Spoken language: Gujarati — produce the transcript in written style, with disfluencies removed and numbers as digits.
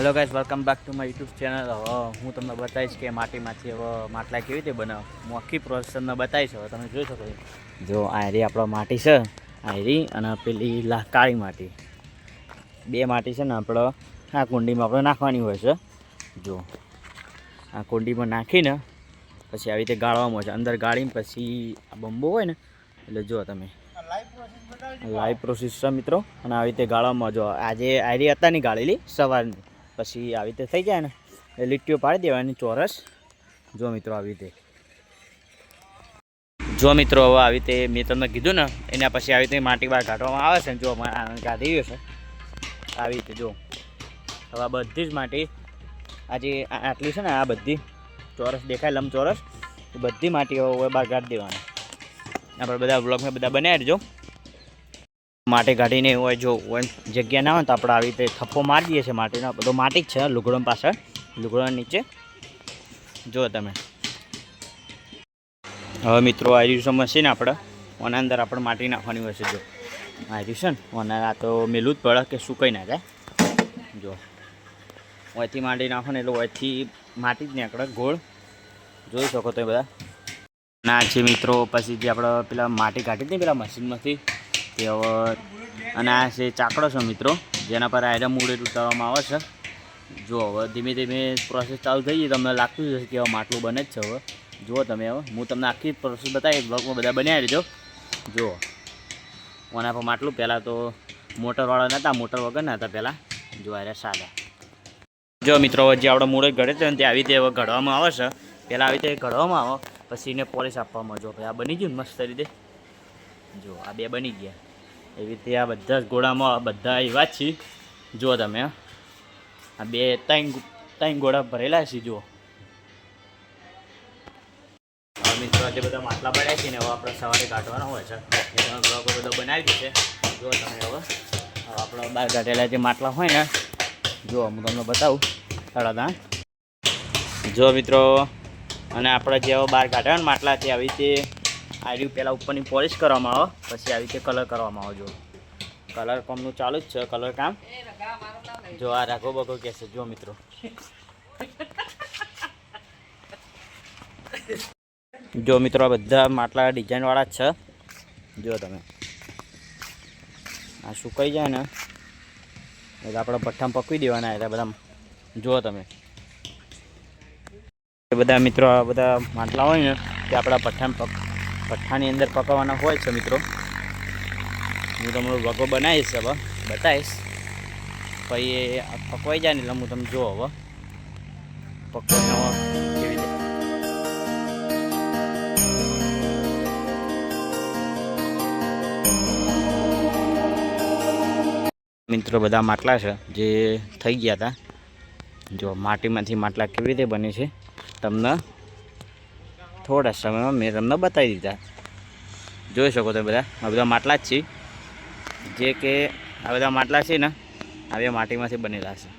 Hello guys, welcome back to my YouTube channel. હવે હું તમને બતાવીશ કે માટીમાંથી હવે માટલા કેવી રીતે બનાવ. હું આખી પ્રોસેસ તમને બતાવીશ. હવે તમે જોઈ શકો છો. જો આ એરી આપણો માટી છે, આ એરી અને પેલી કાળી માટી, બે માટી છે ને આપણે આ કુંડીમાં આપણે નાખવાની હોય છે. જો આ કુંડીમાં નાખીને પછી આવી રીતે ગાળવામાં છે. અંદર ગાળીને પછી આ બંબો હોય ને એટલે જો તમે લાઈવ પ્રોસેસ છે મિત્રો. અને આવી રીતે ગાળવામાં જો આજે આયરી હતા ની ગાળેલી સવારની, પછી આવી રીતે થઈ જાય ને એ લીટીઓ પાડી દેવાની ચોરસ. જો મિત્રો આવી રીતે, જો મિત્રો હવે આવી રીતે મેં તમને કીધું ને એના પછી આવી રીતે માટી બહાર કાઢવામાં આવે છે. જો કાઢી ગયો છે આવી રીતે. જો હવે આ બધી જ માટી આજે આટલી છે ને, આ બધી ચોરસ દેખાય લંબચોરસ, એ બધી માટી હવે બહાર કાઢી દેવાની. આપણે બધા બ્લોગમાં બધા બનાવી દેજો. માટી કાઢીને હોય જો જગ્યા ના હોય તો આપણે આવી રીતે થપ્પો મારી દઈએ છીએ માટીનો. બધો માટી જ છે, લુગડો પાછળ, લુગડો નીચે. જો તમે હવે મિત્રો આ રહ્યું મશીન આપણે ઓના અંદર આપણે માટી નાખવાની હોય છે. જો આ રહ્યું છે ને ઓના, આ તો મેલું જ પડે કે સુકાઈ ના જાય. જો ઓયથી માટી નાખો ને એટલે ઓયથી માટી જ નીકળે ગોળ. જોઈ શકો તો એ બધા ના છે મિત્રો. પછી જે આપણે પેલા માટી કાઢી હતી પેલા મશીનમાંથી તે હવે, અને આ છે ચાકડો છે મિત્રો, જેના પર આયરન મૂળેલું ઉતારવામાં આવે છે. જો હવે ધીમે ધીમે પ્રોસેસ ચાલુ થઈ ગઈ. તમને લાગતું જ હશે કે હવે માટલું બને જ છે. હવે જુઓ તમે, હવે હું તમને આખી પ્રોસેસ બતાવી બ્લોગમાં બધા બનાવી દેજો. જુઓ ઓના પર માટલું પહેલાં તો મોટરવાળા નહોતા, મોટર વગર ના હતા પહેલાં. જો આ સાદા. જો મિત્રો જે આપણે મૂળે ઘડે છે ને તે આવી રીતે હવે ઘડવામાં આવે છે. પહેલાં આવી રીતે ઘડવામાં આવે, પછી એને પોલિશ આપવામાં. જો ભાઈ આ બની ગયું મસ્ત રીતે. જો આ બે બની ગયા એવી રીતે. આ બધા જ ગોળામાં બધા એવા જ છે. જુઓ તમે આ બે ત્રણ ગોળા ભરેલા છે. જુઓ હવે મિત્રો જે બધા માટલા પડ્યા છે ને હવે આપણે સવારે કાઢવાના હોય છે. એ તમે બ્લોગો બધો બનાવી દીધો છે. જુઓ તમે હવે આપણે બહાર કાઢેલા જે માટલા હોય ને, જુઓ હું તમને બતાવું તળાતા. જો મિત્રો, અને આપણે જે બહાર કાઢવાના માટલા તે આવી રીતે આ રહ્યું પહેલાં ઉપરની પોલિશ કરવામાં આવે, પછી આવી રીતે કલર કરવામાં આવે. જો કલર કામનું ચાલુ જ છે, કલર કામ. જો આ રાઘો બગો કહે છે. જો મિત્રો જો મિત્રો આ બધા માટલા ડિઝાઇનવાળા જ છે. જો તમે આ સુકાઈ જાય ને એટલે આપણે ભઠ્ઠામાં પકવી દેવાના. એટલે બધા જુઓ તમે એ બધા મિત્રો આ બધા માટલા હોય ને તે આપણા ભઠ્ઠાની અંદર પકવવાના હોય છે મિત્રો. હું તમને વગો બનાવીશ, હવે બતાવીશ. પછી એ પકવાઈ જાય ને એટલે હું તમે જુઓ હવે પકવાના કેવી રીતે. મિત્રો બધા માટલા છે જે થઈ ગયા હતા. જો માટીમાંથી માટલા કેવી રીતે બને છે તમને થોડા સમયમાં મેં તમને બતાવી દીધા. જોઈ શકો છો બધા આ બધા માટલા જ છે. જે કે આ બધા માટલા છે ને આ બે માટીમાંથી બનેલા છે.